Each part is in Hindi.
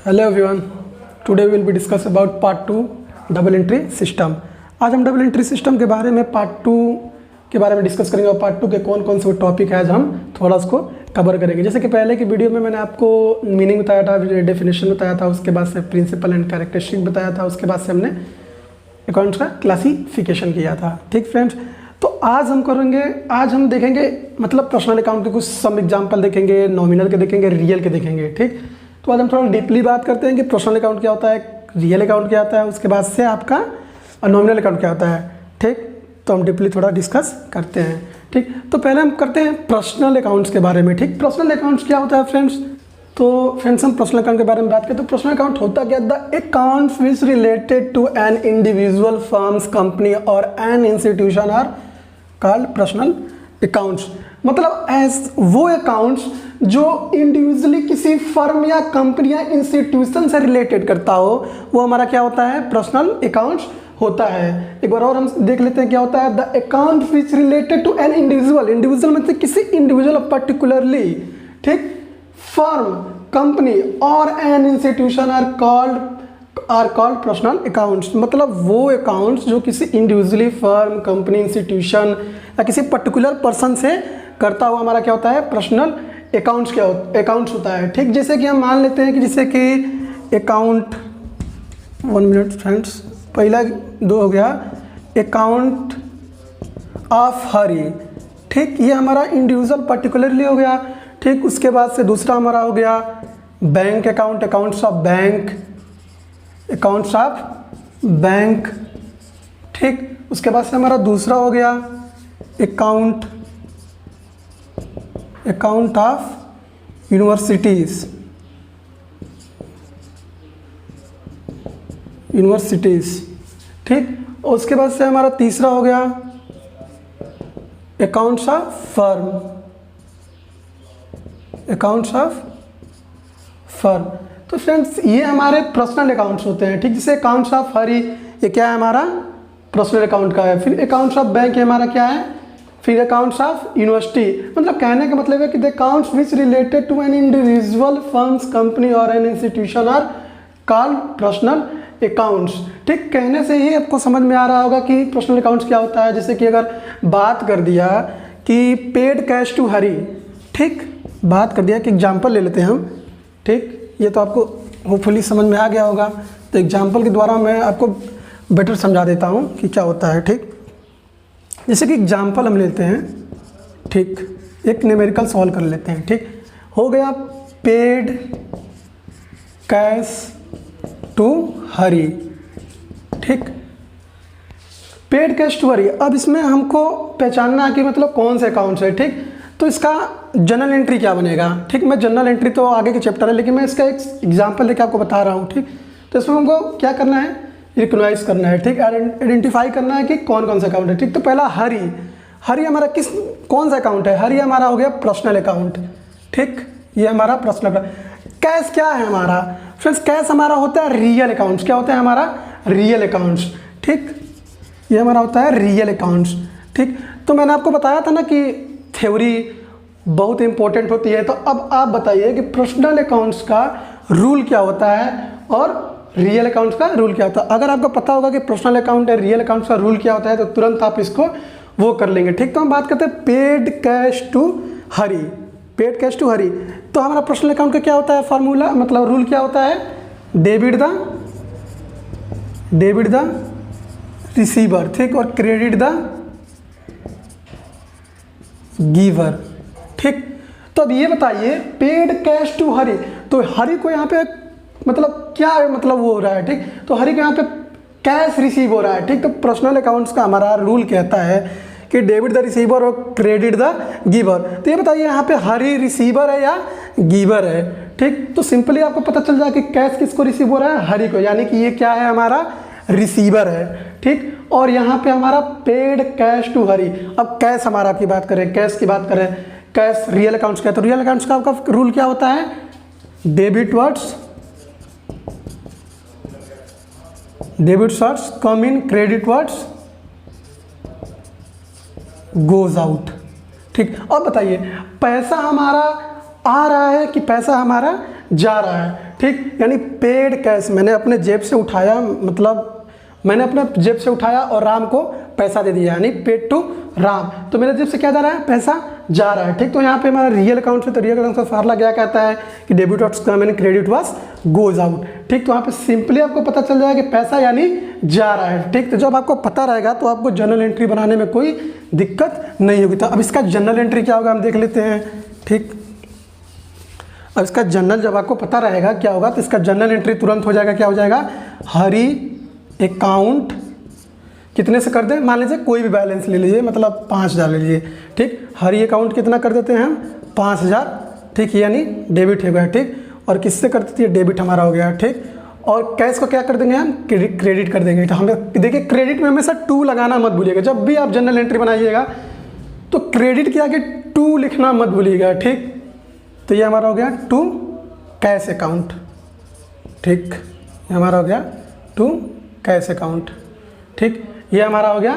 Hello everyone, today will be discuss about part 2 double entry system. आज हम डबल एंट्री सिस्टम के बारे में पार्ट 2 के बारे में डिस्कस करेंगे और पार्ट 2 के कौन कौन से टॉपिक है आज हम थोड़ा उसको कवर करेंगे। जैसे कि पहले की वीडियो में मैंने आपको मीनिंग बताया था, डेफिनेशन बताया था, उसके बाद से प्रिंसिपल एंड कैरेक्टरिस्टिक बताया था, उसके बाद से हमने अकाउंट्स का क्लासिफिकेशन किया था। ठीक फ्रेंड्स, तो आज हम करेंगे, आज हम देखेंगे मतलब पर्सनल अकाउंट के कुछ सम एग्जांपल देखेंगे, नॉमिनल के देखेंगे, रियल के देखेंगे। ठीक, तो आज हम थोड़ा डीपली बात करते हैं कि पर्सनल अकाउंट क्या होता है, रियल अकाउंट क्या होता है, उसके बाद से आपका नॉमिनल अकाउंट क्या होता है। ठीक, तो हम डीपली थोड़ा डिस्कस करते हैं। ठीक, तो पहले हम करते हैं पर्सनल अकाउंट्स के बारे में। ठीक, पर्सनल अकाउंट्स क्या होता है फ्रेंड्स? तो फ्रेंड्स हम पर्सनल अकाउंट के बारे में बात करते हैं। तो पर्सनल अकाउंट होता क्या? The accounts which related to an individual firms, company और an institution are called personal accounts. मतलब एज वो अकाउंट्स जो इंडिविजुअली किसी फर्म या कंपनी या इंस्टीट्यूशन से रिलेटेड करता हो, वो हमारा क्या होता है? पर्सनल अकाउंट्स होता है। एक बार और हम देख लेते हैं क्या होता है। The account which related to an individual, individual मतलब किसी इंडिविजुअल पर्टिकुलरली, ठीक, फर्म, कंपनी और an institution are called personal accounts. मतलब वो अकाउंट्स जो किसी इंडिविजुअली फर्म, कंपनी, इंस्टीट्यूशन या किसी पर्टिकुलर पर्सन से करता हुआ हमारा क्या होता है? पर्सनल अकाउंट्स अकाउंट्स होता है। ठीक, जैसे कि हम मान लेते हैं कि जैसे कि अकाउंट, 1 मिनट फ्रेंड्स, पहला 2 हो गया अकाउंट ऑफ हरी। ठीक, ये हमारा इंडिविजुअल पर्टिकुलरली हो गया। ठीक, उसके बाद से दूसरा हमारा हो गया bank account, accounts of bank, accounts of bank. ठीक, उसके बाद से हमारा दूसरा हो गया अकाउंट ऑफ यूनिवर्सिटीज, ठीक, और उसके बाद से हमारा तीसरा हो गया accounts of firm, accounts of firm. तो फ्रेंड्स ये हमारे पर्सनल अकाउंट्स होते हैं। ठीक, जैसे अकाउंट्स ऑफ हरी, ये क्या है? हमारा पर्सनल अकाउंट का है। फिर अकाउंट्स ऑफ बैंक ये हमारा क्या है? फिर अकाउंट्स ऑफ यूनिवर्सिटी। मतलब कहने का मतलब है कि the accounts which related to an individual firms, company और an institution are called personal accounts. ठीक, कहने से ही आपको समझ में आ रहा होगा कि पर्सनल अकाउंट्स क्या होता है। जैसे कि अगर बात कर दिया कि पेड कैश टू हरी, ठीक, बात कर दिया कि एग्जाम्पल ले लेते हैं हम। ठीक, ये तो आपको होपफुली समझ में आ गया होगा। तो एग्जाम्पल के द्वारा मैं आपको बेटर समझा देता हूँ कि क्या होता है। ठीक, जैसे कि एग्जाम्पल हम लेते हैं, ठीक, एक न्यूमेरिकल सॉल्व कर लेते हैं। ठीक, हो गया पेड कैश टू हरी। ठीक, पेड कैश टू हरी। अब इसमें हमको पहचानना है कि मतलब कौन से अकाउंट्स है। ठीक, तो इसका जनरल एंट्री क्या बनेगा? ठीक, मैं जनरल एंट्री तो आगे के चैप्टर है, लेकिन मैं इसका एक एग्जाम्पल लेके आपको बता रहा हूँ। ठीक, तो इसमें हमको क्या करना है? रिकॉग्नाइज करना है। ठीक, आइडेंटिफाई करना है कि कौन कौन सा अकाउंट है। ठीक, तो पहला हरी हमारा कौन सा अकाउंट है? हरी हमारा हो गया पर्सनल अकाउंट। ठीक, ये हमारा पर्सनल अकाउंट। कैश क्या है हमारा? फ्रेंड्स कैश हमारा होता है रियल अकाउंट्स। क्या होता है हमारा? Real accounts. ठीक, ये हमारा होता है रियल अकाउंट्स। ठीक, तो मैंने आपको बताया था ना कि थ्योरी बहुत इंपॉर्टेंट होती है। तो अब आप बताइए कि पर्सनल अकाउंट्स का रूल क्या होता है और रियल अकाउंट्स का रूल क्या होता है। अगर आपको पता होगा कि पर्सनल अकाउंट है, रियल अकाउंट्स का रूल क्या होता है, तो तुरंत आप इसको वो कर लेंगे। ठीक, तो हम बात करते हैं paid cash to Hari. Paid cash to Hari, तो हमारा पर्सनल अकाउंट का क्या होता है? फार्मूला मतलब रूल क्या होता है? डेबिट द रिसीवर, ठीक, और क्रेडिट द गिवर। ठीक, तो अब ये बताइए पेड कैश टू हरी, तो हरी को यहाँ पे मतलब क्या मतलब वो हो रहा है? ठीक, तो हरी को यहाँ पे कैश रिसीव हो रहा है। ठीक, तो पर्सनल अकाउंट्स का हमारा रूल कहता है कि डेबिट द रिसीवर और क्रेडिट द गिवर। तो ये बताइए यहाँ पे हरी रिसीवर है या गिवर है? ठीक, तो सिंपली आपको पता चल जाए कि कैश किसको रिसीव हो रहा है? हरी को, यानी कि ये क्या है? हमारा रिसीवर है। ठीक, और यहाँ पे हमारा पेड कैश टू हरी। अब कैश हमारा की बात करें, कैश की बात करें, कैश रियल अकाउंट्स का, तो रियल अकाउंट्स का आपका रूल क्या होता है? डेबिट वर्ड्स कम इन, क्रेडिट वर्ड्स गोज आउट। ठीक, अब बताइए पैसा हमारा आ रहा है कि पैसा हमारा जा रहा है, ठीक। यानी पेड कैश, मैंने अपने जेब से उठाया, मतलब मैंने अपने जेब से उठाया और राम को पैसा दे दिया, यानी पेड टू राम। तो मेरे जेब से क्या जा रहा है, पैसा जा रहा है, ठीक। तो यहाँ पे हमारा रियल अकाउंट है, तो रियल अकाउंट का फार्मूला क्या कहता है कि debit was come and credit was goes out, ठीक। तो यहाँ पे सिंपली आपको पता चल जाएगा कि पैसा यानी जा रहा है, ठीक। तो जब आपको पता रहेगा तो आपको जर्नल एंट्री बनाने में कोई दिक्कत नहीं होगी। तो अब इसका जर्नल एंट्री क्या होगा हम देख लेते हैं, ठीक। अब इसका जर्नल जब आपको पता रहेगा क्या होगा, तो इसका जर्नल एंट्री तुरंत हो जाएगा, क्या हो जाएगा, हरी अकाउंट कितने से कर दें, मान लीजिए कोई भी बैलेंस ले लीजिए, मतलब 5000 ले लीजिए, ठीक। हरी अकाउंट कितना कर देते हैं हम, 5000, ठीक, यानी डेबिट हो गया, ठीक। और किससे कर देती है, डेबिट हमारा हो गया, ठीक। और कैश को क्या कर देंगे हम, क्रेडिट कर देंगे। तो हमें देखिए क्रेडिट में हमेशा 2 लगाना मत भूलिएगा, जब भी आप जनरल एंट्री बनाइएगा तो क्रेडिट के आगे 2 लिखना मत भूलिएगा, ठीक। तो ये हमारा हो गया 2 कैश अकाउंट, ठीक। ये हमारा हो गया 2 कैश अकाउंट, ठीक। ये हमारा हो गया,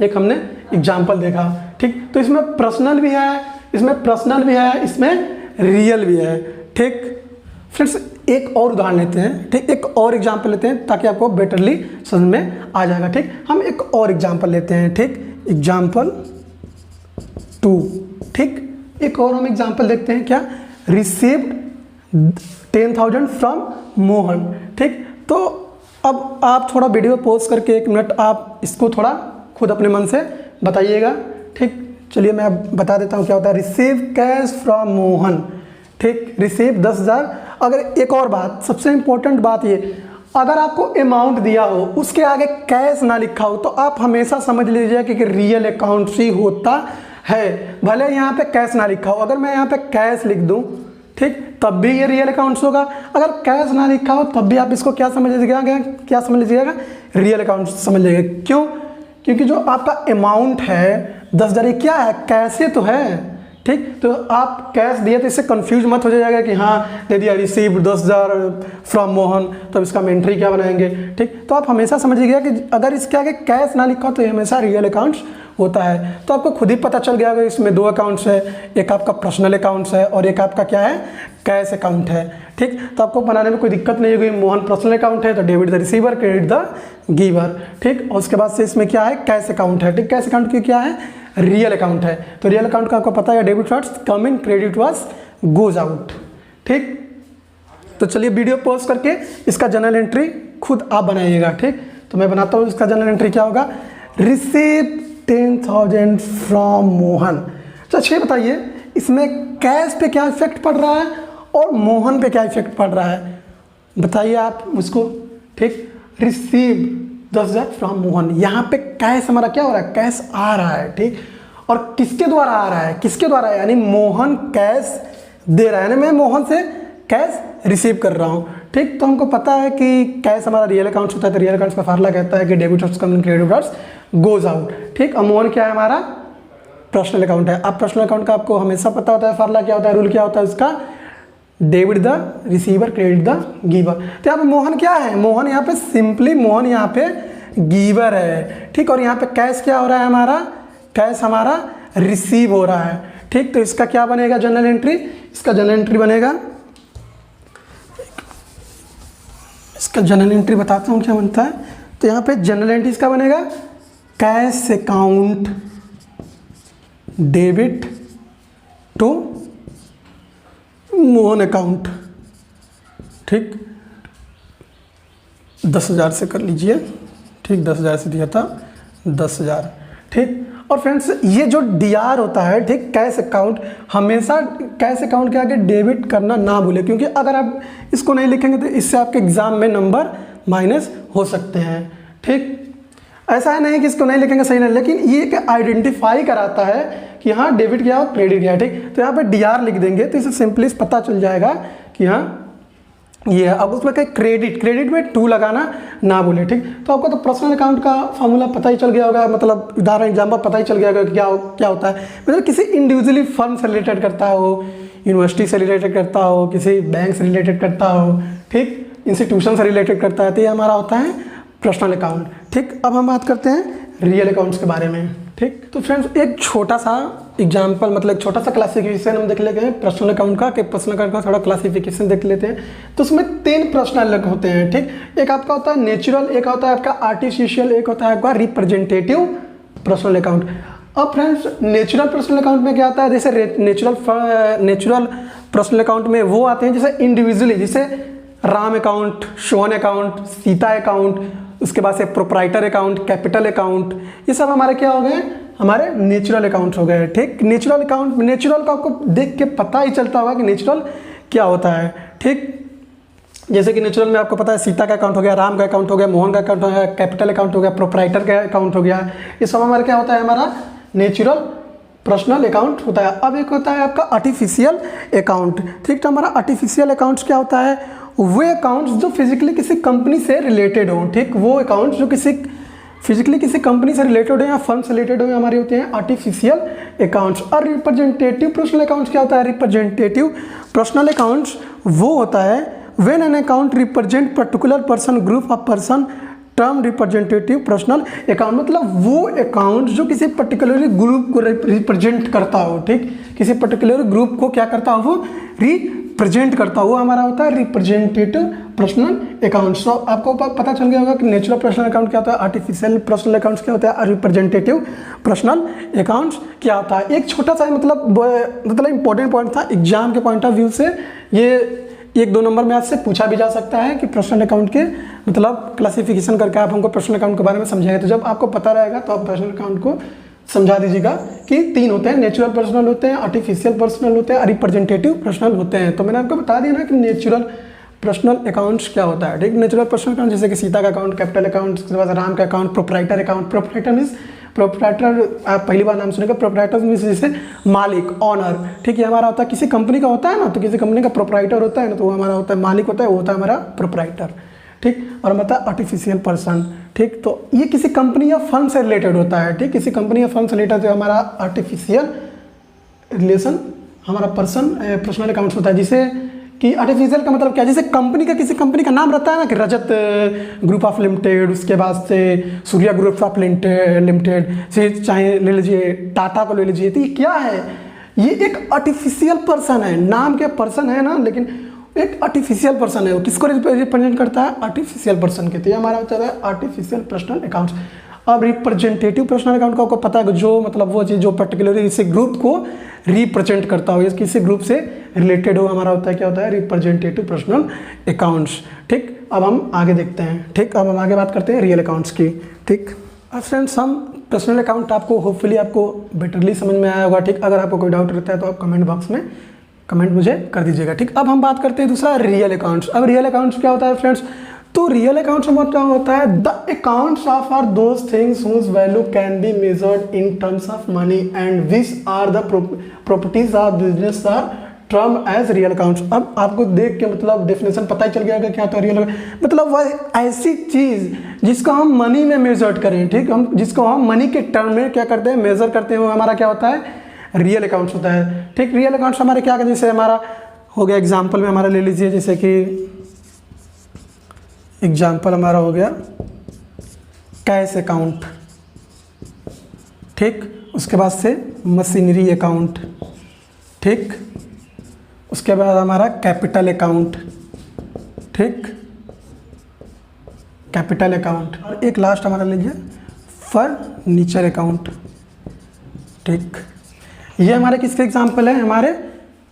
एक हमने एग्जाम्पल देखा, ठीक। तो इसमें पर्सनल भी है, इसमें पर्सनल भी है, इसमें रियल भी है, ठीक। फ्रेंड्स एक और उदाहरण लेते हैं, ठीक। एक और एग्जाम्पल लेते हैं ताकि आपको बेटरली समझ में आ जाएगा, ठीक। हम एक और एग्जाम्पल लेते हैं, ठीक। एग्जाम्पल 2, ठीक। एक और हम एग्जाम्पल देखते हैं, क्या, रिसीव्ड 10,000 फ्रॉम मोहन, ठीक। तो अब आप थोड़ा वीडियो पॉज करके 1 मिनट आप इसको थोड़ा खुद अपने मन से बताइएगा, ठीक। चलिए मैं अब बता देता हूँ क्या होता है, रिसीव कैश फ्रॉम मोहन, ठीक। रिसीव 10,000। अगर एक और बात, सबसे इंपॉर्टेंट बात ये, अगर आपको अमाउंट दिया हो उसके आगे कैश ना लिखा हो तो आप हमेशा समझ लीजिए कि रियल अकाउंट ही होता है, भले यहाँ पे कैश ना लिखा हो। अगर मैं यहाँ पे कैश लिख दूँ, ठीक, तब भी ये रियल अकाउंट्स होगा। अगर कैश ना लिखा हो तब भी आप इसको क्या समझ लीजिएगा, क्या समझ लीजिएगा, रियल अकाउंट समझ लीजिएगा। क्यों, क्योंकि जो आपका अमाउंट है 10,000 ये क्या है, कैसे तो है, ठीक। तो आप कैश दिए तो इससे कंफ्यूज मत हो जाएगा कि हाँ दे दिया रिसीव 10,000 फ्रॉम मोहन, तो इसका हम एंट्री क्या बनाएंगे, ठीक। तो आप हमेशा समझिएगा कि अगर इसके आगे कैश ना लिखा हो तो ये हमेशा रियल अकाउंट्स होता है। तो आपको खुद ही पता चल गया होगा इसमें 2 अकाउंट्स है, एक आपका पर्सनल अकाउंट्स है और एक आपका क्या है, कैश अकाउंट है, ठीक। तो आपको बनाने में कोई दिक्कत नहीं होगी। मोहन पर्सनल अकाउंट है तो debit the receiver, credit the giver, ठीक। और उसके बाद से इसमें क्या है, कैश अकाउंट है, ठीक। कैश अकाउंट की क्या है, रियल अकाउंट है। तो रियल अकाउंट का आपको पता है debit was come in, credit was goes out, ठीक। तो चलिए वीडियो पॉज करके इसका जनरल एंट्री खुद आप बनाइएगा, ठीक। तो मैं बनाता हूँ, इसका जनरल एंट्री क्या होगा, रिसीव 10,000 फ्रॉम मोहन। तो अच्छा बताइए इसमें कैश पे क्या इफेक्ट पड़ रहा है और मोहन पे क्या इफेक्ट पड़ रहा है, बताइए आप मुझको, ठीक। रिसीव 10,000 फ्रॉम मोहन, यहाँ पे कैश हमारा क्या हो रहा है, कैश आ रहा है, ठीक। और किसके द्वारा आ रहा है, किसके द्वारा, यानी मोहन कैश दे रहा है, यानी मैं मोहन से कैश रिसीव कर रहा हूँ, ठीक। तो हमको पता है कि कैश हमारा रियल अकाउंट्स होता है, तो रियल अकाउंट्स का फार्मूला कहता है कि debit was come in, credit was goes out, ठीक। और मोहन क्या है, हमारा पर्सनल अकाउंट है। अब पर्सनल अकाउंट का आपको हमेशा पता होता है फार्मूला क्या होता है, रूल क्या होता है उसका, debit the receiver, credit the giver. तो यहाँ पे मोहन क्या है, मोहन यहाँ पे सिंपली मोहन यहाँ पे गिवर है, ठीक। और यहाँ पे कैश क्या हो रहा है, हमारा कैश हमारा रिसीव हो रहा है, ठीक। तो इसका क्या बनेगा जनरल एंट्री, इसका जनरल एंट्री बनेगा, इसका जनरल एंट्री बताता हूँ क्या बनता है। तो यहाँ पे जनरल एंट्री इसका बनेगा, cash account debit to Mohan account, ठीक। 10,000 से कर लीजिए, ठीक। 10,000 से दिया था 10,000, ठीक। और फ्रेंड्स ये जो DR होता है, ठीक, कैश अकाउंट, हमेशा कैश अकाउंट के आगे डेबिट करना ना भूले, क्योंकि अगर आप इसको नहीं लिखेंगे तो इससे आपके एग्जाम में नंबर माइनस हो सकते हैं, ठीक। ऐसा है नहीं कि इसको नहीं लिखेंगे सही नहीं, लेकिन ये एक आइडेंटिफाई कराता है कि हाँ डेबिट क्या और क्रेडिट क्या है, ठीक। तो यहाँ पे DR लिख देंगे तो इसे सिंपली पता चल जाएगा कि हाँ ये है। अब उसमें कहीं क्रेडिट में 2 लगाना ना भूले, ठीक। तो आपको तो पर्सनल अकाउंट का फार्मूला पता ही चल गया होगा, मतलब उदाहरण एग्जाम्पल पता ही चल गया होगा कि क्या होता है। मतलब किसी इंडिविजुअली फर्म से रिलेटेड करता हो, यूनिवर्सिटी से रिलेटेड करता हो, किसी बैंक से रिलेटेड करता हो, ठीक, इंस्टीट्यूशन से रिलेटेड करता है, तो ये हमारा होता है पर्सनल अकाउंट, ठीक। अब हम बात करते हैं रियल अकाउंट्स के बारे में, ठीक। तो फ्रेंड्स एक छोटा सा एग्जाम्पल मतलब एक छोटा सा क्लासिफिकेशन हम देख लेते हैं पर्सनल अकाउंट का, कि पर्सनल अकाउंट का थोड़ा क्लासिफिकेशन देख लेते हैं। तो उसमें 3 प्रश्न अलग होते हैं, ठीक। एक आपका होता है नेचुरल, एक होता है आपका आर्टिफिशियल, एक होता है आपका रिप्रेजेंटेटिव पर्सनल अकाउंट। अब फ्रेंड्स नेचुरल पर्सनल अकाउंट में क्या आता है, जैसे नेचुरल पर्सनल अकाउंट में वो आते हैं जैसे इंडिविजुअली, जैसे Ram account, Sohan account, Sita account, उसके बाद से प्रोप्राइटर अकाउंट, कैपिटल अकाउंट, ये सब हमारे क्या हो गए, हमारे नेचुरल अकाउंट हो गए, ठीक। नेचुरल अकाउंट, नेचुरल का आपको देख के पता ही चलता होगा कि नेचुरल क्या होता है, ठीक। जैसे कि नेचुरल में आपको पता है सीता का अकाउंट हो गया, राम का अकाउंट हो गया, मोहन का अकाउंट हो गया, कैपिटल अकाउंट हो गया, प्रोप्राइटर का अकाउंट हो गया, ये सब हमारा क्या होता है, हमारा नेचुरल पर्सनल अकाउंट होता है। अब एक होता है आपका आर्टिफिशियल अकाउंट, ठीक। तो हमारा आर्टिफिशियल अकाउंट्स क्या होता है, वे अकाउंट्स जो फिजिकली किसी कंपनी से रिलेटेड हो, ठीक। वो अकाउंट्स जो फिजिकली किसी कंपनी से रिलेटेड हो या फंड से रिलेटेड हो, हमारे होते हैं आर्टिफिशियल अकाउंट्स। और रिप्रेजेंटेटिव पर्सनल अकाउंट्स क्या होता है, रिप्रेजेंटेटिव पर्सनल अकाउंट्स वो होता है when an account represent particular person, group of person, term representative personal account, मतलब वो अकाउंट जो किसी पर्टिकुलर ग्रुप को रिप्रेजेंट करता हो, ठीक। किसी पर्टिकुलर ग्रुप को क्या करता हो, वो रिप्रेजेंट करता हो, हमारा होता है रिप्रेजेंटेटिव पर्सनल अकाउंट। सो आपको पता चल गया होगा कि नेचुरल पर्सनल अकाउंट क्या होता है, आर्टिफिशियल पर्सनल अकाउंट्स क्या होता है, रिप्रेजेंटेटिव पर्सनल अकाउंट्स क्या होता है। एक छोटा सा मतलब इंपॉर्टेंट पॉइंट था एग्जाम के पॉइंट ऑफ व्यू से, ये 1-2 नंबर में आपसे पूछा भी जा सकता है कि पर्सनल अकाउंट के मतलब क्लासिफिकेशन करके आप हमको पर्सनल अकाउंट के बारे में समझाएंगे। तो जब आपको पता रहेगा तो आप पर्सनल अकाउंट को समझा दीजिएगा कि 3 होते हैं, नेचुरल पर्सनल होते हैं, आर्टिफिशियल पर्सनल होते हैं, रिप्रेजेंटेटिव पर्सनल होते हैं। तो मैंने आपको बता दिया ना कि नेचुरल पर्सनल अकाउंट्स क्या होता है, ठीक। नेचुरल पर्सनल अकाउंट जैसे कि सीता का अकाउंट, कैपिटल अकाउंट, उसके बाद राम का account, proprietor account. Proprietor means proprietor आप पहली बार नाम सुनेगा, प्रोप्राइटर मीन्स जैसे मालिक, ऑनर, ठीक। ये हमारा होता है किसी कंपनी का होता है ना, तो किसी कंपनी का प्रोप्राइटर होता है ना, तो वो हमारा होता है मालिक होता है, वो होता है हमारा प्रोप्राइटर, ठीक। और हमारा आर्टिफिशियल पर्सन, ठीक। तो ये किसी कंपनी या फर्म से रिलेटेड होता है, ठीक। किसी कंपनी या फर्म से रिलेटेड जो हमारा आर्टिफिशियल रिलेशन हमारा पर्सनल अकाउंट्स होता है। जिसे कि आर्टिफिशियल का मतलब क्या, जैसे कंपनी का किसी कंपनी का नाम रहता है ना कि रजत ग्रुप ऑफ लिमिटेड, उसके बाद से सूर्या ग्रुप ऑफ लिमिटेड से, चाहे ले लीजिए टाटा को ले लीजिए, तो ये क्या है, ये एक आर्टिफिशियल पर्सन है, नाम के पर्सन है ना, लेकिन एक आर्टिफिशियल पर्सन है। वो किसको रिप्रेजेंट करता है, आर्टिफिशियल पर्सन के। तो ये हमारा होता है आर्टिफिशियल पर्सनल अकाउंट्स। अब रिप्रेजेंटेटिव पर्सनल अकाउंट का आपको पता है कि जो मतलब वो चीज़ जो पर्टिकुलरली इसी ग्रुप को रिप्रेजेंट करता हो, किसी ग्रुप से रिलेटेड हो, हमारा होता है क्या होता है, रिप्रेजेंटेटिव पर्सनल अकाउंट्स, ठीक। अब हम आगे देखते हैं, ठीक। अब हम आगे बात करते हैं रियल अकाउंट्स की, ठीक। अब फ्रेंड्स हम पर्सनल अकाउंट आपको होपफुली आपको बेटरली समझ में आया होगा, ठीक। अगर आपको कोई डाउट रहता है तो आप कमेंट बॉक्स में कमेंट मुझे कर दीजिएगा, ठीक। अब हम बात करते हैं दूसरा रियल अकाउंट्स। अब रियल अकाउंट्स क्या होता है फ्रेंड्स, तो रियल अकाउंट्स में क्या होता है, the accounts of are those things whose value can be measured in terms of money and which are the properties of business are term as real accounts. अब आपको देख के मतलब डेफिनेशन पता ही चल गया कि क्या होता है रियल अकाउंट, मतलब वह ऐसी चीज़ जिसको हम मनी में मेजर करें, ठीक। हम जिसको हम मनी के टर्म में क्या करते हैं, मेजर करते हैं, वो हमारा क्या होता है, रियल अकाउंट्स होता है, ठीक। रियल अकाउंट्स हमारे क्या, जैसे हमारा हो गया एग्जाम्पल में हमारा ले लीजिए, जैसे कि एग्जाम्पल हमारा हो गया कैश अकाउंट, ठीक। उसके बाद से मशीनरी अकाउंट, ठीक। उसके बाद हमारा कैपिटल अकाउंट, ठीक, कैपिटल अकाउंट। और एक लास्ट हमारा लीजिए फर्नीचर अकाउंट, ठीक। ये हमारे किसके एग्जाम्पल है, हमारे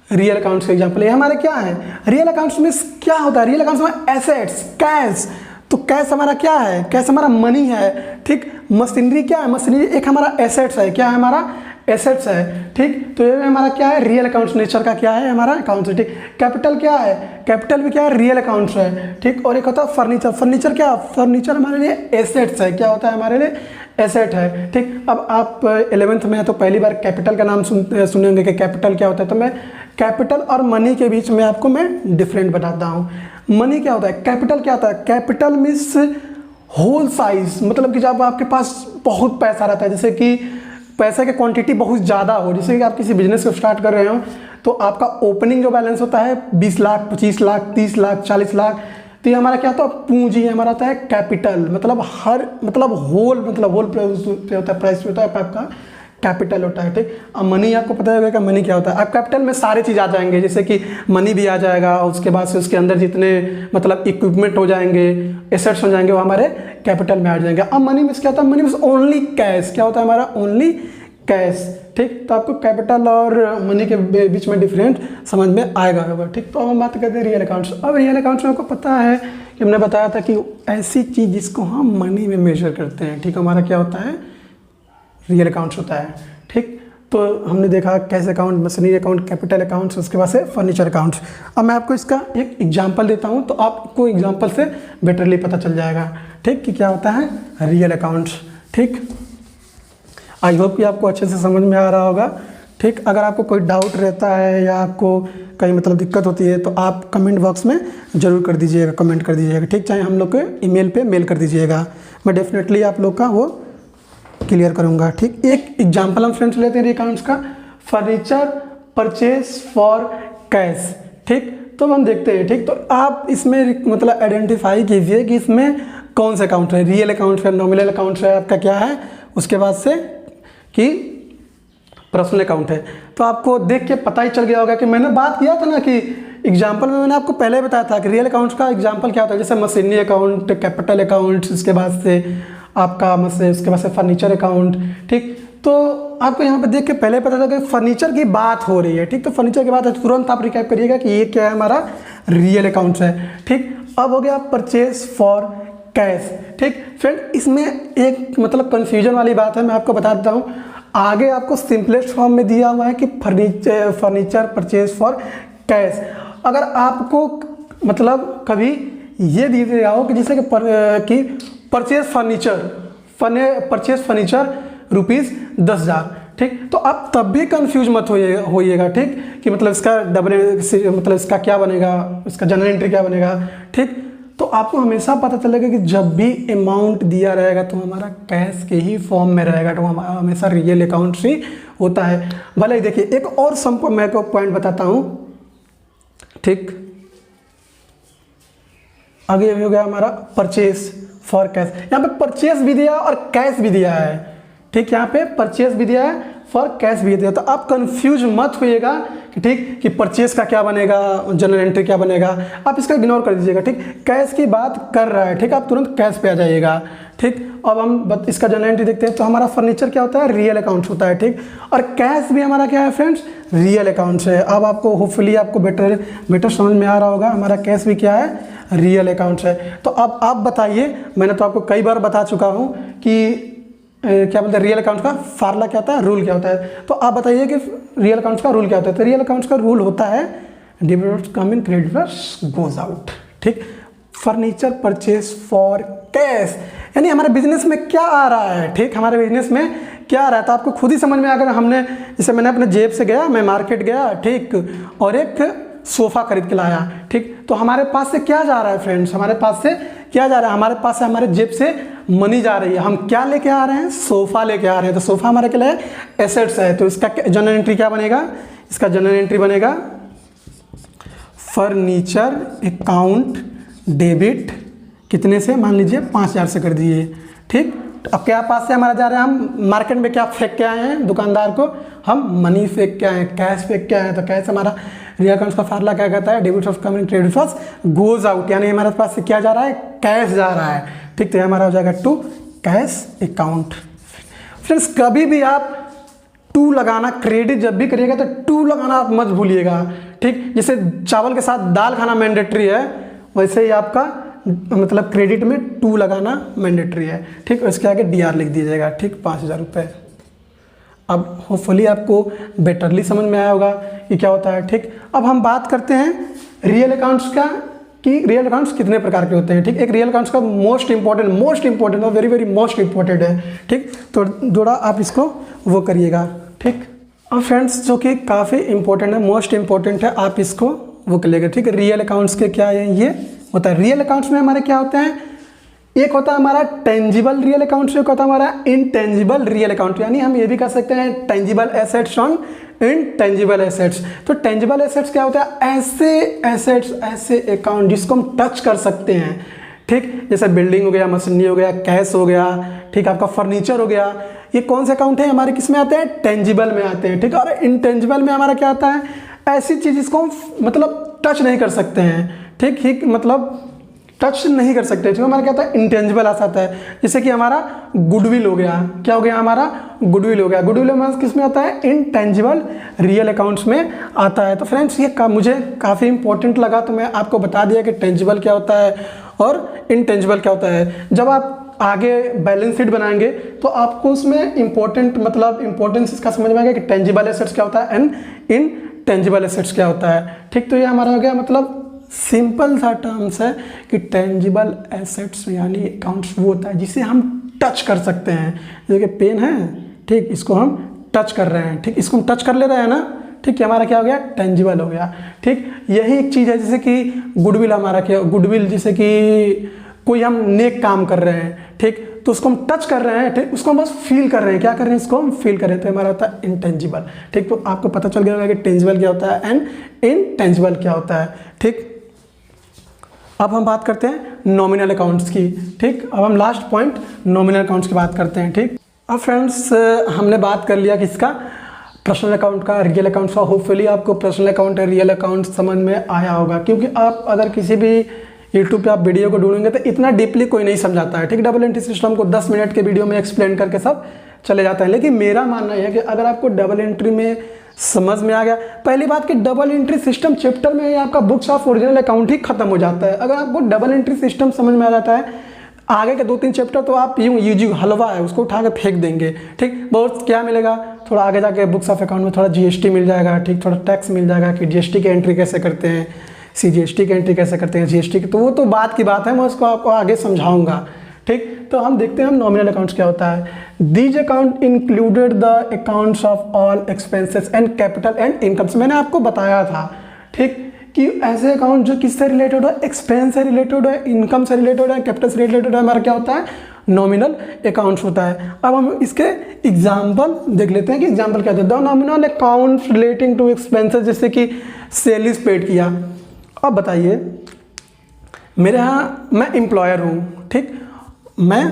रियल अकाउंट्स के एग्जाम्पल। ये हमारे क्या है, रियल अकाउंट्स में क्या होता है, रियल अकाउंट्स में एसेट्स, कैश, तो कैश हमारा क्या है, कैश हमारा मनी है, ठीक। मशीनरी क्या है, मशीनरी एक हमारा एसेट्स है, क्या है हमारा एसेट्स है, ठीक। तो ये हमारा क्या है, रियल अकाउंट्स नेचर का क्या है, हमारा अकाउंट्स है, ठीक। कैपिटल क्या है, कैपिटल भी क्या है, रियल अकाउंट्स है, ठीक। और एक होता है फर्नीचर, फर्नीचर क्या, फर्नीचर हमारे लिए एसेट्स है, क्या होता है हमारे लिए एसेट है, ठीक। अब आप 11th में है तो पहली बार कैपिटल का नाम सुनेंगे कि कैपिटल क्या होता है, तो मैं कैपिटल और मनी के बीच में आपको मैं डिफरेंट बताता हूँ। मनी क्या होता है, कैपिटल क्या होता है, कैपिटल मीन्स होल साइज, मतलब कि जब आपके पास बहुत पैसा रहता है, जैसे कि पैसे की क्वांटिटी बहुत ज़्यादा हो, जैसे कि आप किसी बिजनेस को स्टार्ट कर रहे हो तो आपका ओपनिंग जो बैलेंस होता है 20 लाख, 25 लाख, 30 लाख, 40 लाख, तो ये हमारा क्या होता है, पूंजी हमारा होता है कैपिटल, मतलब होल पे होता है, प्राइस पे होता है आपका कैपिटल होता है। ठीक, अब मनी आपको पता होगा कि मनी क्या होता है। अब कैपिटल में सारे चीज़ आ जाएंगे, जैसे कि मनी भी आ जाएगा, उसके बाद से उसके अंदर जितने मतलब इक्विपमेंट हो जाएंगे, एसेट्स हो जाएंगे, वो हमारे कैपिटल में आ जाएंगे। अब मनी में क्या होता है, मनी में ओनली कैश, क्या होता है हमारा ओनली कैश। ठीक, तो आपको कैपिटल और मनी के बीच में डिफरेंट समझ में आएगा। ठीक, तो अब हम बात करते हैं रियल अकाउंट्स। अब रियल अकाउंट्स में आपको पता है कि हमने बताया था कि ऐसी चीज़ जिसको हम मनी में मेजर करते हैं, ठीक, हमारा क्या होता है, रियल अकाउंट्स होता है। ठीक, तो हमने देखा cash account, machinery account, capital accounts, उसके बाद से फर्नीचर अकाउंट्स। अब मैं आपको इसका एक एग्जांपल देता हूं तो आपको एग्जांपल से बेटरली पता चल जाएगा, ठीक, कि क्या होता है रियल अकाउंट्स। ठीक, आई होप कि आपको अच्छे से समझ में आ रहा होगा। ठीक, अगर आपको कोई डाउट रहता है या आपको कहीं मतलब दिक्कत होती है तो आप कमेंट बॉक्स में ज़रूर कर दीजिएगा, कमेंट कर दीजिएगा। ठीक, चाहे हम लोग के ईमेल पे मेल कर दीजिएगा, मैं डेफिनेटली आप लोग का वो क्लियर करूंगा। ठीक, एक एग्जांपल हम फ्रेंड्स लेते हैं अकाउंट्स का, फर्नीचर परचेज फॉर कैश। ठीक, तो हम देखते हैं। ठीक, तो आप इसमें मतलब आइडेंटिफाई कीजिए कि इसमें कौन सा अकाउंट है, रियल अकाउंट है, नॉमिनल अकाउंट है, आपका क्या है, उसके बाद से कि पर्सनल अकाउंट है। तो आपको देख के पता ही चल गया होगा कि मैंने बात किया था ना कि एग्जाम्पल में मैंने आपको पहले बताया था कि रियल अकाउंट्स का एग्जाम्पल क्या होता है, जैसे मशीनरी अकाउंट, कैपिटल अकाउंट, उसके बाद से आपका उसके बाद से फर्नीचर अकाउंट। ठीक, तो आपको यहाँ पे देख के पहले पता था कि फर्नीचर की बात हो रही है। ठीक, तो फर्नीचर की बात है, तुरंत आप रिकैप करिएगा कि ये क्या है, हमारा रियल अकाउंट्स है। ठीक, अब हो गया परचेज फॉर कैश। ठीक फ्रेंड, इसमें एक मतलब कन्फ्यूजन वाली बात है, मैं आपको बता देता हूँ। आगे आपको सिंपलेस्ट फॉर्म में दिया हुआ है कि फर्नीचर परचेज फॉर कैश। अगर आपको मतलब कभी ये दिया गया हो कि जैसे कि परचेज फर्नीचर ₹10,000। ठीक, तो आप तब भी कंफ्यूज मत होइएगा। ठीक, कि मतलब इसका मतलब इसका क्या बनेगा, इसका जनरल एंट्री क्या बनेगा। ठीक, तो आपको हमेशा पता चलेगा कि जब भी अमाउंट दिया रहेगा तो हमारा कैश के ही फॉर्म में रहेगा, तो हमारा हमेशा रियल अकाउंट ही होता है। भले ही देखिए एक और मैं को पॉइंट बताता हूँ। ठीक, आगे हो गया हमारा परचेज फॉर कैश। यहाँ पे परचेज भी दिया और कैश भी दिया है। ठीक, यहाँ पे परचेज भी दिया है, फॉर कैश भी दिया, तो आप कंफ्यूज मत होइएगा कि ठीक कि परचेज का क्या बनेगा, जनरल एंट्री क्या बनेगा, आप इसका इग्नोर कर दीजिएगा। ठीक, कैश की बात कर रहा है, ठीक, आप तुरंत कैश पे आ जाइएगा। ठीक, अब हम इसका जनरल एंट्री देखते हैं। तो हमारा फर्नीचर क्या होता है, रियल अकाउंट्स होता है। ठीक, और कैश भी हमारा क्या है फ्रेंड्स, रियल अकाउंट्स है। अब आपको होपफुली आपको बेटर समझ में आ रहा होगा, हमारा कैश भी क्या है, रियल अकाउंट्स है। तो अब आप बताइए, मैंने तो आपको कई बार बता चुका हूँ कि क्या बोलते हैं रियल अकाउंट्स का फार्मूला क्या होता है, रूल क्या होता है। तो आप बताइए कि रियल अकाउंट्स का रूल क्या होता है। तो रियल अकाउंट्स का रूल होता है डेबिटर्स कम इन, क्रेडिटर्स गोज आउट। ठीक, फर्नीचर परचेज फॉर कैश, यानी हमारे बिजनेस में क्या आ रहा है। ठीक, हमारे बिजनेस में क्या आ रहा है तो आपको खुद ही समझ में आकर हमने, जैसे मैंने अपने जेब से गया, मैं मार्केट गया, ठीक, और एक सोफ़ा खरीद के लाया। ठीक, तो हमारे पास से क्या जा रहा है फ्रेंड्स, हमारे पास से क्या जा रहा है, हमारे पास से हमारे जेब से मनी जा रही है। हम क्या लेके आ रहे हैं, सोफ़ा लेके आ रहे हैं। तो सोफ़ा हमारे के लिए एसेट्स है। तो इसका जनरल एंट्री क्या बनेगा, इसका जनरल एंट्री बनेगा फर्नीचर अकाउंट डेबिट, कितने से, मान लीजिए 5,000 से कर दिए। ठीक, अब क्या पास से हमारा जा रहा है, हम मार्केट में क्या फेंक के आए हैं दुकानदार को, हम मनी फेंक के आए हैं, कैश फेंक के आए हैं। तो कैश हमारा रियल अकाउंट्स का फार्मूला क्या कहता है, debit of coming credit of goes out, यानी हमारे पास से क्या जा रहा है, कैश जा रहा है। ठीक, तो हमारा हो जाएगा टू कैश अकाउंट। फ्रेंड्स, कभी भी आप टू लगाना, क्रेडिट जब भी करिएगा तो टू लगाना आप मत भूलिएगा। ठीक, जैसे चावल के साथ दाल खाना मैंडेटरी है, वैसे ही आपका मतलब क्रेडिट में टू लगाना मैंडेटरी है। ठीक, इसके आगे DR लिख दीजिएगा। ठीक, 5,000 रुपये। अब होपफुली आपको बेटरली समझ में आया होगा कि क्या होता है। ठीक, अब हम बात करते हैं रियल अकाउंट्स का कि रियल अकाउंट्स कितने प्रकार के होते हैं। ठीक, एक रियल अकाउंट्स का मोस्ट इंपॉर्टेंट और वेरी मोस्ट इंपॉर्टेंट है। ठीक, तो थोड़ा आप इसको वो करिएगा। ठीक, अब फ्रेंड्स जो कि काफ़ी इंपॉर्टेंट है, मोस्ट इंपॉर्टेंट है, आप इसको वो करिएगा। ठीक है, रियल अकाउंट्स के क्या है, ये होता है। रियल अकाउंट्स में हमारे क्या होते हैं, एक होता है हमारा टेंजिबल रियल अकाउंट, एक होता है हमारा इनटेंजिबल रियल अकाउंट, यानी हम ये भी कह सकते हैं tangible assets on intangible assets. तो टेंजिबल एसेट्स क्या होता है, ऐसे एसेट्स, ऐसे अकाउंट जिसको हम टच कर सकते हैं। ठीक, जैसे बिल्डिंग हो गया, मशीनरी हो गया, कैश हो गया, ठीक, आपका फर्नीचर हो गया, ये कौन से अकाउंट है, हमारे किस में आते हैं, टेंजिबल में आते हैं, ठीक है। और इंटेंजिबल में हमारा क्या आता है, ऐसी चीज़ जिसको हम मतलब टच नहीं कर सकते हैं, ठीक ठीक, मतलब टच नहीं कर सकते, जो हमारा क्या आता है, इंटेंजिबल आ जाता है। जैसे कि हमारा गुडविल हो गया, क्या हो गया, हमारा गुडविल हो गया। गुडविल हमारा किस में आता है, इंटेंजिबल रियल अकाउंट्स में आता है। तो फ्रेंड्स ये मुझे काफ़ी इंपॉर्टेंट लगा, तो मैं आपको बता दिया कि टेंजिबल क्या होता है और इंटेंजिबल क्या होता है। जब आप आगे बैलेंस शीट बनाएंगे तो आपको उसमें इंपॉर्टेंस इसका समझ में आएगा कि टेंजिबल एसेट्स क्या होता है एंड इनटेंजिबल एसेट्स क्या होता है, ठीक। तो ये हमारा हो गया, मतलब सिंपल सा टर्म्स है कि टेंजिबल एसेट्स यानी अकाउंट्स वो होता है जिसे हम टच कर सकते हैं। जैसे कि पेन है, ठीक, इसको हम टच कर रहे हैं, ठीक, इसको हम टच कर ले रहे हैं ना, ठीक, हमारा क्या हो गया, टेंजिबल हो गया, ठीक। यही एक चीज़ है जैसे कि गुडविल, हमारा क्या, गुडविल जैसे कि कोई हम नेक काम कर रहे हैं, ठीक, तो उसको हम टच कर रहे हैं, ठीक, उसको हम बस फील कर रहे हैं, क्या कर रहे हैं, इसको हम फील कर रहे हैं, तो हमारा होता है इंटेंजिबल, ठीक। तो आपको पता चल गया होगा कि टेंजिबल क्या होता है एंड इनटेंजिबल क्या होता है, ठीक। अब हम बात करते हैं नॉमिनल अकाउंट्स की, ठीक। अब हम लास्ट पॉइंट नॉमिनल अकाउंट्स की बात करते हैं, ठीक। अब फ्रेंड्स हमने बात कर लिया किसका, पर्सनल अकाउंट का, रियल अकाउंट्स का। होपफुली आपको पर्सनल अकाउंट और रियल अकाउंट समझ में आया होगा, क्योंकि आप अगर किसी भी यूट्यूब पे आप वीडियो को ढूंढेंगे तो इतना डीपली कोई नहीं समझाता है, ठीक। डबल एंट्री सिस्टम को 10 मिनट के वीडियो में एक्सप्लेन करके सब चले जाते हैं, लेकिन मेरा मानना है कि अगर आपको डबल एंट्री में समझ में आ गया, पहली बात कि डबल एंट्री सिस्टम चैप्टर में ही आपका बुक्स ऑफ ओरिजिनल अकाउंट ही खत्म हो जाता है। अगर आपको डबल एंट्री सिस्टम समझ में आ जाता है, आगे के 2-3 चैप्टर तो आप यूं हलवा है उसको उठा के फेंक देंगे, ठीक। बहुत क्या मिलेगा, थोड़ा आगे जाके बुक्स ऑफ अकाउंट में थोड़ा जीएसटी मिल जाएगा, ठीक, थोड़ा टैक्स मिल जाएगा कि जीएसटी की एंट्री कैसे करते हैं, सीजीएसटी की एंट्री कैसे करते हैं, जीएसटी की, तो वो तो बात की बात है, मैं उसको आपको आगे समझाऊंगा, ठीक। तो हम देखते हैं हम नॉमिनल अकाउंट्स क्या होता है। These account included the accounts of all expenses and capital and incomes. मैंने आपको बताया था, ठीक, कि ऐसे अकाउंट जो किससे रिलेटेड है, एक्सपेंस से रिलेटेड है, इनकम से रिलेटेड है, कैपिटल से रिलेटेड है, हमारा क्या होता है, नॉमिनल अकाउंट्स होता है। अब हम इसके एग्जाम्पल देख लेते हैं कि एग्जाम्पल क्या होता है। The nominal accounts relating to expenses, जैसे कि सेलिस पेड किया। अब बताइए, मेरे यहाँ मैं एम्प्लॉयर हूँ, ठीक, मैं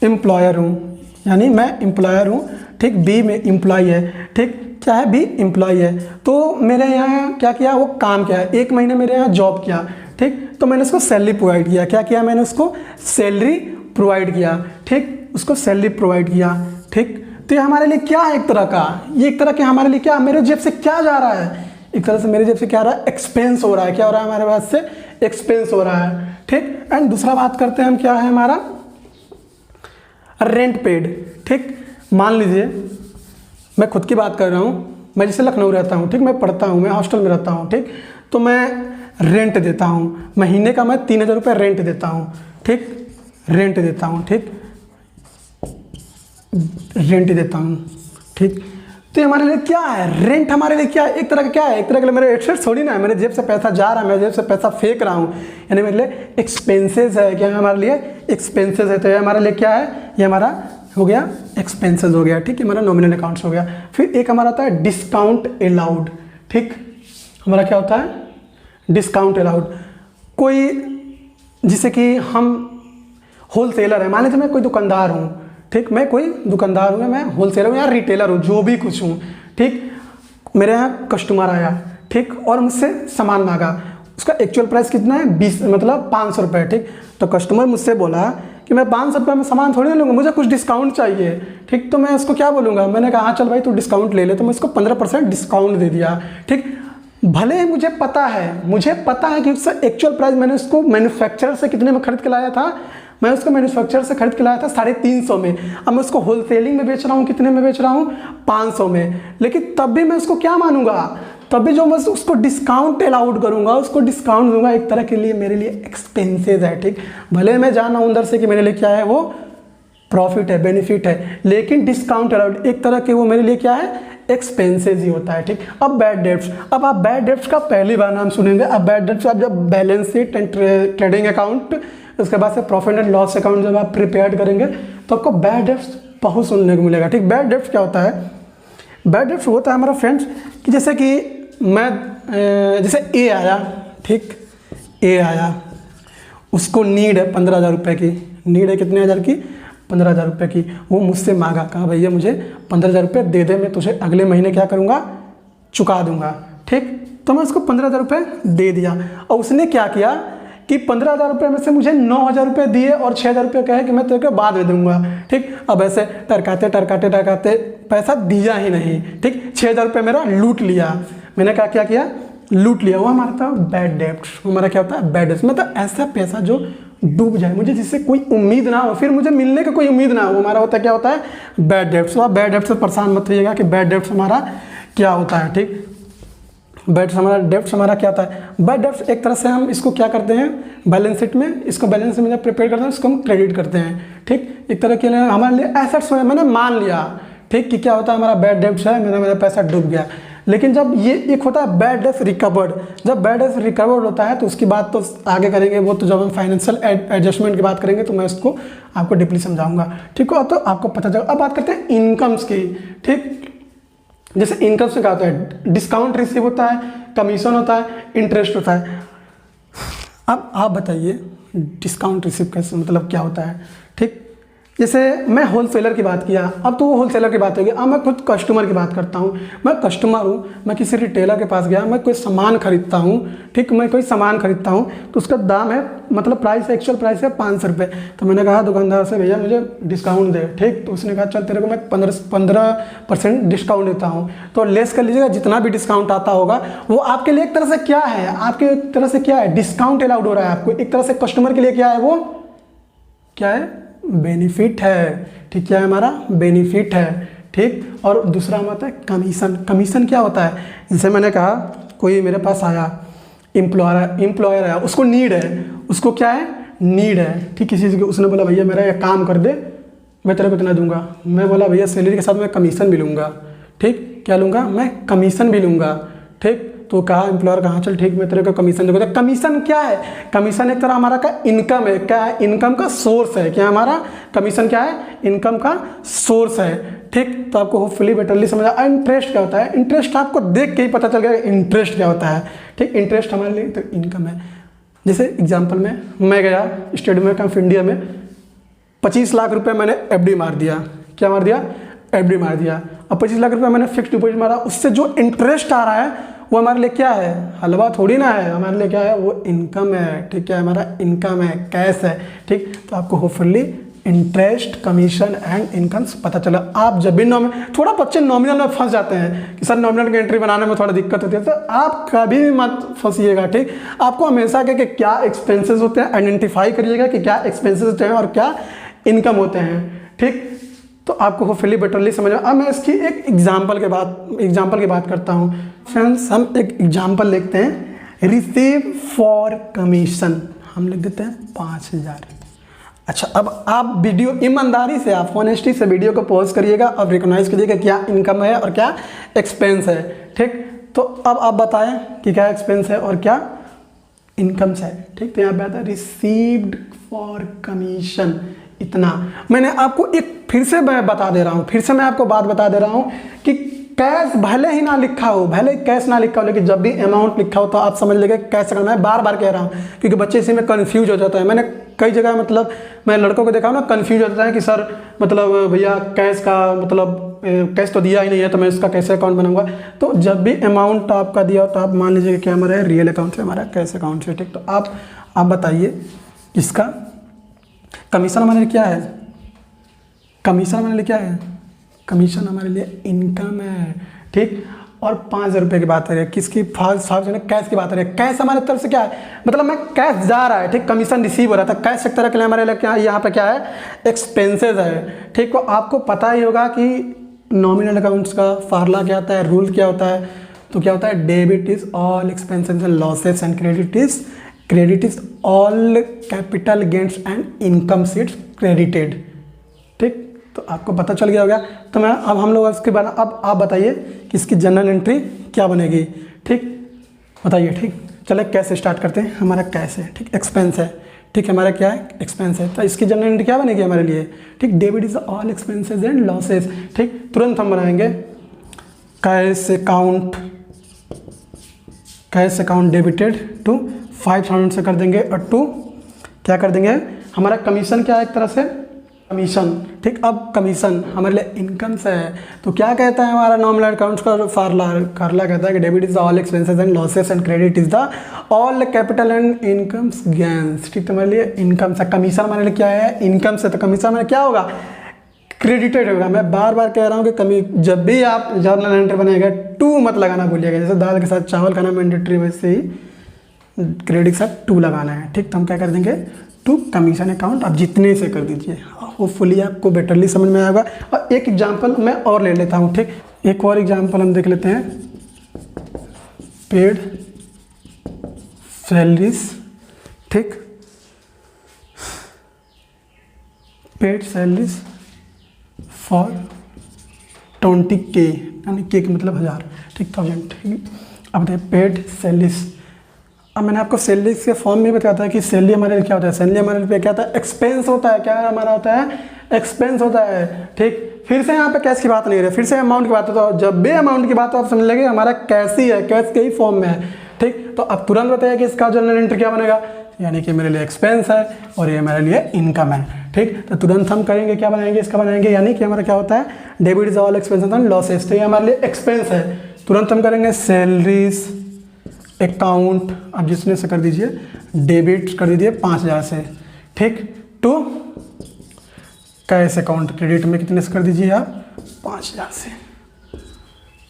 एम्प्लॉयर हूँ, यानी मैं एम्प्लॉयर हूँ, ठीक, बी में एम्प्लॉय है, ठीक, क्या है, बी एम्प्लॉय है। तो मेरे यहाँ क्या किया, वो काम किया है, 1 महीने मेरे यहाँ जॉब किया, ठीक, तो मैंने उसको सैलरी प्रोवाइड किया। क्या किया, मैंने उसको सैलरी प्रोवाइड किया, ठीक, उसको सैलरी प्रोवाइड किया, ठीक। तो ये हमारे लिए क्या है, एक तरह का, ये एक तरह के हमारे लिए क्या, मेरे जेब से क्या जा रहा है, एक तरह से मेरे जेब से क्या रहा है, एक्सपेंस हो रहा है, क्या हो रहा है, हमारे पास से एक्सपेंस हो रहा है, ठीक। एंड दूसरा बात करते हैं हम, क्या है हमारा, रेंट पेड, ठीक। मान लीजिए मैं खुद की बात कर रहा हूँ, मैं जैसे लखनऊ रहता हूँ, ठीक, मैं पढ़ता हूँ, मैं हॉस्टल में रहता हूँ, ठीक, तो मैं रेंट देता हूँ, महीने का मैं 3000 रुपये रेंट देता हूँ, ठीक, रेंट देता हूँ, ठीक, रेंट देता हूँ, ठीक। तो ये हमारे लिए क्या है, रेंट हमारे लिए क्या है, एक तरह का क्या है, एक तरह के लिए मेरे एसेट्स थोड़ी ना है, मेरे जेब से पैसा जा रहा है, मेरे जेब से पैसा फेंक रहा हूँ, यानी मेरे लिए एक्सपेंसेस है, क्या है हमारे लिए, एक्सपेंसेस है। तो ये हमारे लिए क्या है, ये हमारा हो गया एक्सपेंसेस हो गया, ठीक है, हमारा नॉमिनल अकाउंट्स हो गया। फिर एक हमारा आता है डिस्काउंट अलाउड, ठीक, हमारा क्या होता है, डिस्काउंट अलाउड। कोई जैसे कि हम होलसेलर है, मान लीजिए मैं कोई दुकानदार हूँ, ठीक, मैं कोई दुकानदार हूँ, मैं होलसेलर हूँ या रिटेलर हूँ, जो भी कुछ हूँ, ठीक, मेरे यहाँ कस्टमर आया, ठीक, और मुझसे सामान मांगा, उसका एक्चुअल प्राइस कितना है, 20 मतलब 500 रुपये, ठीक। तो कस्टमर मुझसे बोला कि मैं 500 रुपये में सामान थोड़ी लूँगा, मुझे कुछ डिस्काउंट चाहिए, ठीक। तो मैं उसको क्या बोलूँगा, मैंने कहा हाँ चल भाई तू डिस्काउंट ले ले, तो मैं उसको 15% डिस्काउंट दे दिया, ठीक। भले ही मुझे पता है कि उससे एक्चुअल प्राइस मैंने उसको मैन्युफैक्चरर से कितने में खरीद के लाया था, मैं उसको मैन्युफैक्चरर से खरीद के लाया था 350 में, अब मैं उसको होलसेलिंग में बेच रहा हूँ, कितने में बेच रहा हूँ, 500 में, लेकिन तब भी मैं उसको क्या मानूंगा, तब भी जो मैं उसको डिस्काउंट अलाउड करूँगा, उसको डिस्काउंट दूंगा, एक तरह के लिए मेरे लिए एक्सपेंसेस है, ठीक। भले मैं जाना हूँ अंदर से कि मेरे लिए क्या है, वो प्रॉफिट है, बेनिफिट है, लेकिन डिस्काउंट अलाउड एक तरह के वो मेरे लिए क्या है, एक्सपेंसेस ही होता है, ठीक। अब बैड डेब्ट्स, अब आप बैड डेब्ट्स का पहली बार नाम सुनेंगे। अब बैड डेब्ट्स आप जब balance sheet and trading account, उसके बाद से प्रॉफिट एंड लॉस अकाउंट जब आप प्रिपेयर करेंगे तो आपको बैड डेब्ट्स बहुत सुनने को मिलेगा, ठीक। बैड डेब्ट्स क्या होता है, बैड डेब्ट्स होता है हमारा फ्रेंड्स कि जैसे कि मैं जैसे ए आया, ठीक, ए आया, उसको नीड है 15,000 रुपये की, नीड है कितने हज़ार की, 15,000 रुपये की, वो मुझसे मांगा, कहा भैया मुझे 15,000 रुपये दे दे, मैं तुझे अगले महीने क्या करूँगा, चुका दूँगा। ठीक, तो मैं उसको 15,000 रुपये दे दिया और उसने क्या किया कि 15,000 रुपये में से मुझे 9,000 रुपये दिए और 6,000 रुपये कहे कि मैं तेरे को बाद में दूंगा। ठीक, अब ऐसे टरकाते पैसा दिया ही नहीं। ठीक, 6,000 रुपये मेरा लूट लिया। मैंने क्या किया, लूट लिया। वो हमारा था बैड डेब्ट। हमारा क्या होता है, बैड डेब्ट, मतलब ऐसा पैसा जो डूब जाए, मुझे जिससे कोई उम्मीद ना हो, फिर मुझे मिलने का कोई उम्मीद ना हो, हमारा होता है क्या होता है, बैड डेब्ट। तो आप बैड डेब्ट से परेशान मत होइएगा कि बैड डेब्ट हमारा क्या होता है। ठीक, बैड डेब्ट हमारा क्या होता है, बैड डेब्ट एक तरह से हम इसको क्या करते हैं, बैलेंस शीट में, इसको बैलेंस शीट में प्रिपेयर करते हैं, इसको हम क्रेडिट करते हैं। ठीक, एक तरह के लिए हमारे लिए एसेट्स में मैंने मान लिया, ठीक, कि क्या होता है, हमारा बैड डेब्ट है, मेरा पैसा डूब गया। लेकिन जब ये एक होता है बैड डेब्ट रिकवर्ड, जब बैड डेब्ट रिकवर्ड होता है तो उसकी बात तो आगे करेंगे, वो तो जब हम फाइनेंशियल एडजस्टमेंट की बात करेंगे तो मैं इसको आपको डीपली समझाऊंगा। ठीक हो, तो आपको पता चलेगा। अब बात करते हैं इनकम्स की। ठीक, जैसे इनकम से क्या होता है, डिस्काउंट रिसीव होता है, कमीशन होता है, इंटरेस्ट होता है। अब आप बताइए डिस्काउंट रिसीव कैसे, मतलब क्या होता है। ठीक, जैसे मैं होलसेलर की बात किया, अब तो वो होलसेलर की बात होगी। अब मैं खुद कस्टमर की बात करता हूँ। मैं कस्टमर हूँ, मैं किसी रिटेलर के पास गया, मैं कोई सामान खरीदता हूँ। ठीक, मैं कोई सामान खरीदता हूँ तो उसका दाम है, मतलब प्राइस, एक्चुअल प्राइस है 500 रुपये। तो मैंने कहा दुकानदार से, भैया मुझे डिस्काउंट दे। ठीक, तो उसने कहा चल तेरे को मैं 15% डिस्काउंट देता हूँ। तो लेस कर लीजिएगा, जितना भी डिस्काउंट आता होगा वो आपके लिए एक तरह से क्या है, आपके एक तरह से क्या है, डिस्काउंट अलाउड हो रहा है आपको। एक तरह से कस्टमर के लिए क्या है, वो क्या है, बेनिफिट है। ठीक, क्या है, हमारा बेनिफिट है। ठीक, और दूसरा होता है कमीशन। कमीशन क्या होता है, जैसे मैंने कहा कोई मेरे पास आया, एम्प्लॉयर है, उसको नीड है, उसको क्या है, नीड है। ठीक, किसी चीज़ की, उसने बोला भैया मेरा ये काम कर दे, मैं तेरे को इतना दूंगा। मैं बोला भैया सैलरी के साथ मैं कमीशन भी लूँगा। ठीक, क्या लूँगा, मैं कमीशन भी लूँगा। ठीक, तो कहा एम्प्लॉयर, कहा चल ठीक, मैं तेरे को कमीशन दूंगा। तो कमीशन क्या है, कमीशन एक तरह हमारा का इनकम है। क्या है, इनकम का सोर्स है। क्या हमारा कमीशन क्या है, इनकम का सोर्स है। ठीक, तो आपको होपफुली बेटरली समझ आ। इंटरेस्ट क्या होता है, इंटरेस्ट आपको देख के ही पता चल गया इंटरेस्ट क्या होता है। ठीक, इंटरेस्ट हमारे लिए तो इनकम है। जैसे एग्जाम्पल में मैं गया स्टेट बैंक ऑफ इंडिया में, 25 लाख रुपये मैंने एफडी मार दिया। क्या मार दिया, एफडी मार दिया। अब 25 लाख रुपये मैंने फिक्स डिपॉजिट मारा, उससे जो इंटरेस्ट आ रहा है वो हमारे लिए क्या है, हलवा थोड़ी ना है, हमारे लिए क्या है, वो इनकम है। ठीक है, हमारा इनकम है, कैश है। ठीक, तो आपको hopefully interest, commission and incomes पता चला। आप जब भी थोड़ा बच्चे नॉमिनल में फंस जाते हैं कि सर नॉमिनल की एंट्री बनाने में थोड़ा दिक्कत होती है, तो आप कभी भी मत फंसिएगा। ठीक, आपको हमेशा कि क्या एक्सपेंसेस होते हैं आइडेंटिफाई करिएगा कि क्या एक्सपेंसेस होते हैं और क्या इनकम होते हैं। ठीक, तो आपको होपफुली बेटरली समझ में। अब मैं इसकी एक एग्जाम्पल की बात करता हूँ। फ्रेंड्स, हम एक एग्जाम्पल लिखते हैं, रिसीव फॉर कमीशन, हम लिख देते हैं 5,000। अच्छा, अब आप वीडियो ईमानदारी से, आप ऑनेस्टी से वीडियो को पॉज करिएगा और रिकॉग्नाइज कीजिएगा क्या इनकम है और क्या एक्सपेंस है। ठीक, तो अब आप बताएं कि क्या एक्सपेंस है और क्या इनकम्स है। ठीक, तो यहाँ पे आता है रिसीव्ड फॉर कमीशन, इतना। मैंने आपको एक फिर से मैं बता दे रहा हूँ, फिर से मैं आपको बात बता दे रहा हूँ कि कैश भले ही ना लिखा हो, भले कैश ना लिखा हो, लेकिन जब भी अमाउंट लिखा हो तो आप समझ लीजिए कैश करना है। बार बार कह रहा हूँ क्योंकि बच्चे इसी में कंफ्यूज हो जाता है। मैंने कई जगह, मतलब मैं लड़कों को देखा हूँ ना, कंफ्यूज हो जाता है कि सर मतलब भैया कैश का मतलब कैश तो दिया ही नहीं है तो मैं इसका कैसे अकाउंट बनाऊंगा। तो जब भी अमाउंट आपका दिया हो तो आप मान लीजिए कि क्या हमारा रियल अकाउंट से, हमारा कैश अकाउंट से। ठीक, तो आप बताइए इसका कमीशन हमारे लिए क्या है, कमीशन हमारे लिए क्या है, कमीशन हमारे लिए इनकम है। ठीक, और 5,000 रुपये की बात करें, किसकी, कैश की बात करें। कैश हमारे तरफ से क्या है, मतलब मैं कैश जा रहा है। ठीक, कमीशन रिसीव हो रहा था, कैश एक तरह के लिए हमारे लिए क्या, यहाँ पे क्या है, एक्सपेंसेस है। ठीक, तो आपको पता ही होगा कि नॉमिनल अकाउंट्स का फार्मूला क्या होता है, रूल क्या होता है। तो क्या होता है, debit is all expenses and losses and credit is all capital gains and income seats credited. ठीक, तो आपको पता चल गया होगा। तो मैं अब हम लोग इसके बाद, अब आप बताइए कि इसकी जनरल एंट्री क्या बनेगी। ठीक, बताइए। ठीक, चले कैश स्टार्ट करते हैं। हमारा कैश है, ठीक, एक्सपेंस है। ठीक है, हमारा क्या है, एक्सपेंस है। तो इसकी जनरल एंट्री क्या बनेगी हमारे लिए। ठीक, debit is all expenses and losses. ठीक, तुरंत हम बनाएंगे कैश अकाउंट डेबिटेड टू 5,000 से कर देंगे और टू क्या कर देंगे, हमारा कमीशन क्या है, एक तरह से कमीशन, ठीक। अब कमीशन हमारे लिए इनकम से है, तो क्या कहता है हमारा नॉमिनल अकाउंट्स का फार्मूला कहता है कि debit is the all expenses and losses and credit is the all capital and incomes gains, ठीक। तो हमारे लिए इनकम से, कमीशन हमारे लिए क्या है, इनकम से, तो कमीशन हमारे क्या होगा, क्रेडिटेड होगा। मैं बार बार कह रहा हूँ कि जब भी आप जर्नल एंट्री बनाएगा टू मत लगाना भूलिएगा, जैसे दाल के साथ चावल खाना मैंडेटरी, वैसे ही क्रेडिट के साथ टू लगाना है, ठीक। तो हम क्या कर देंगे, टू कमीशन अकाउंट, आप जितने से कर दीजिए, होपफुली आपको बेटरली समझ में आएगा। और एक एग्जांपल मैं और ले लेता हूँ, ठीक। एक और एग्जांपल हम देख लेते हैं, पेड सैलरीज, ठीक, पेड सैलरीज फॉर 20K, यानी के मतलब 1000, ठीक, 1000, ठीक। अब देखिए पेड सैलरीज, अब मैंने आपको सैलरी के फॉर्म में बताया था कि सैलरी हमारे लिए क्या होता है, सैलरी हमारे लिए क्या होता है, एक्सपेंस होता है, क्या हमारा होता है, एक्सपेंस होता है, ठीक। फिर से यहाँ पे कैश की बात नहीं रही, फिर से अमाउंट की बात होता है, जब भी अमाउंट की बात हो आप समझ लेंगे हमारा कैश ही है, कैश के ही फॉर्म में है, ठीक। तो अब तुरंत बताइए कि इसका जर्नल एंट्री क्या बनेगा, यानी कि मेरे लिए एक्सपेंस है और ये मेरे लिए इनकम है, ठीक। तो तुरंत हम करेंगे क्या बनाएंगे, इसका बनाएंगे, यानी कि हमारा क्या होता है, debit is all expenses and losses, तो ये हमारे लिए एक्सपेंस है। तुरंत हम करेंगे सैलरीज अकाउंट, अब जिसने से कर दीजिए डेबिट कर दीजिए 5000 से, ठीक, टू कैश अकाउंट, क्रेडिट में कितने से कर दीजिए आप, 5000 से,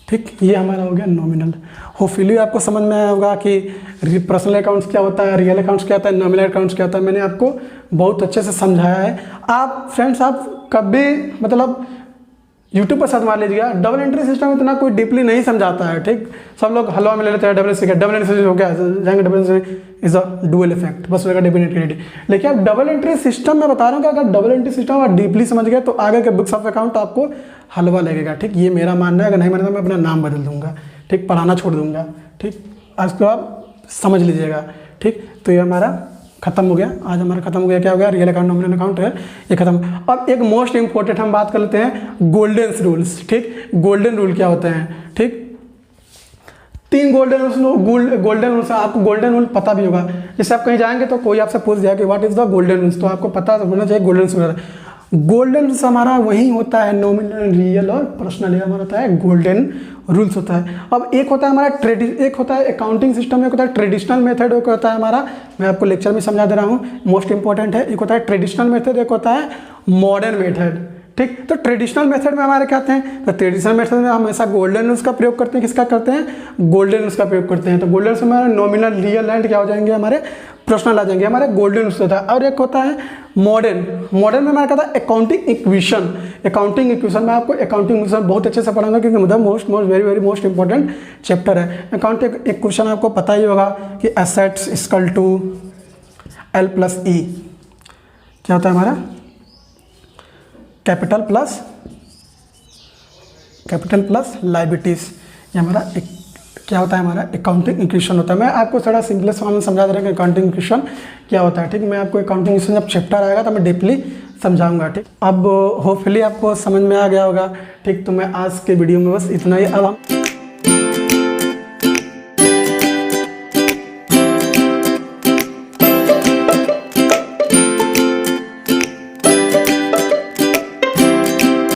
ठीक। ये हमारा हो गया नॉमिनल। होपफुली आपको समझ में आया होगा कि पर्सनल अकाउंट्स क्या होता है, रियल अकाउंट्स क्या होता है, नॉमिनल अकाउंट्स क्या होता है, मैंने आपको बहुत अच्छे से समझाया है। आप फ्रेंड्स आप कभी मतलब यूट्यूब पर सर्च मार लीजिएगा, डबल एंट्री सिस्टम इतना कोई डीपली नहीं समझाता है, ठीक। सब लोग हलवा में ले लेते हैं, डबल एंट्री हो गया जाएंगे, double entry is a dual effect, बस होगा डेबिट एंड क्रेडिट। लेकिन अब डबल एंट्री सिस्टम मैं बता रहा हूँ कि अगर डबल एंट्री सिस्टम आप डीपली समझ गए तो आगे के बुक्स ऑफ अकाउंट आपको हलवा लगेगा, ठीक। ये मेरा मानना है, अगर नहीं मानना तो मैं अपना नाम बदल दूंगा, ठीक, पढ़ाना छोड़ दूंगा, ठीक। आज को आप समझ लीजिएगा, ठीक। तो ये हमारा खत्म हो गया, आज हमारा खत्म हो गया, क्या हो गया, रियल अकाउंट नॉमिनल अकाउंट है, ये खत्म। अब एक मोस्ट इंपॉर्टेंट हम बात कर लेते हैं गोल्डन रूल्स, ठीक। गोल्डन रूल क्या होते हैं, ठीक। 3 गोल्डन रूल्स, आपको गोल्डन रूल पता भी होगा, जैसे आप कहीं जाएंगे तो कोई आपसे पूछ दिया कि what is the golden rules, तो आपको पता होना चाहिए गोल्डन रूल्स। गोल्डन रूल्स हमारा वही होता है, नॉमिनल, रियल और पर्सनल, हमारा होता है गोल्डन रूल्स होता है। अब एक होता है हमारा एक होता है अकाउंटिंग सिस्टम, एक होता है ट्रेडिशनल मेथड, एक होता है हमारा, मैं आपको लेक्चर में समझा दे रहा हूँ, मोस्ट इंपॉर्टेंट है। एक होता है ट्रेडिशनल मेथड, एक होता है मॉडर्न मेथड, ठीक। तो ट्रेडिशनल मेथड में हमारे क्या आते हैं, तो ट्रेडिशनल मेथड में हम हमेशा गोल्डन रूल्स का प्रयोग करते हैं, किसका करते हैं, गोल्डन रूल्स का प्रयोग करते हैं। तो गोल्डन रूल्स हमारे नॉमिनल, रियल एंड क्या हो जाएंगे, हमारे पर्सनल आ जाएंगे, हमारे गोल्डन रूल्स होता है। और एक होता है मॉडर्न में हमारा क्या था, अकाउंटिंग इक्वेशन में आपको अकाउंटिंग इक्वेशन बहुत अच्छे से पढ़ाऊंगा, क्योंकि मतलब वेरी मोस्ट इंपॉर्टेंट चैप्टर है। अकाउंटिंग इक्वेशन आपको पता ही होगा कि एसेट्स इक्वल टू L+E, क्या होता है हमारा, कैपिटल प्लस लायबिलिटीज, ये हमारा क्या होता है, हमारा अकाउंटिंग इक्वेशन होता है। मैं आपको थोड़ा सिंपलेस्ट फॉर्म में समझा दे रहा हूँ कि अकाउंटिंग इक्वेशन क्या होता है, ठीक। मैं आपको अकाउंटिंग इक्वेशन जब चैप्टर आएगा तो मैं डीपली समझाऊंगा, ठीक। अब होपफुली आपको समझ में आ गया होगा, ठीक। तो मैं आज के वीडियो में बस इतना ही। अब हम